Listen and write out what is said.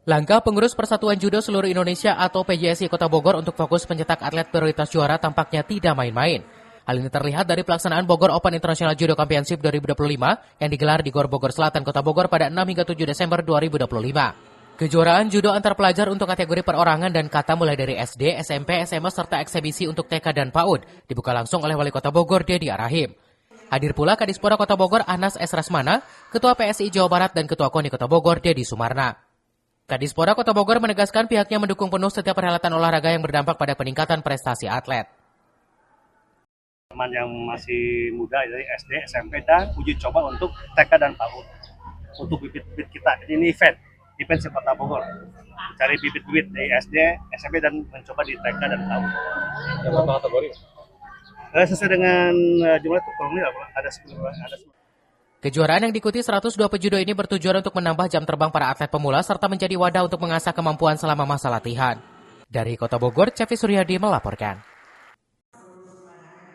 Langkah pengurus Persatuan Judo Seluruh Indonesia atau PJSI Kota Bogor untuk fokus mencetak atlet prioritas juara tampaknya tidak main-main. Hal ini terlihat dari pelaksanaan Bogor Open International Judo Championship 2025 yang digelar di Gor Bogor Selatan, Kota Bogor pada 6 hingga 7 Desember 2025. Kejuaraan judo antar pelajar untuk kategori perorangan dan kata mulai dari SD, SMP, SMA, serta eksebisi untuk TK dan PAUD dibuka langsung oleh Wali Kota Bogor, Dedi Arahim. Hadir pula Kadispora Kota Bogor, Anas S. Rasmana, Ketua PSI Jawa Barat, dan Ketua KONI Kota Bogor, Dedi Sumarna. Kadispora Kota Bogor menegaskan pihaknya mendukung penuh setiap perhelatan olahraga yang berdampak pada peningkatan prestasi atlet. Teman yang masih muda dari SD, SMP, dan uji coba untuk TK dan PAUD. Untuk bibit-bibit kita, ini event di Kota Bogor. Cari bibit-bibit dari SD, SMP, dan mencoba di TK dan PAUD. Yang berapa kategori? Sesuai dengan jumlah itu, kalau ini ada 10. Kejuaraan yang diikuti 102 pejudo ini bertujuan untuk menambah jam terbang para atlet pemula serta menjadi wadah untuk mengasah kemampuan selama masa latihan. Dari Kota Bogor, Cevi Suryadi melaporkan.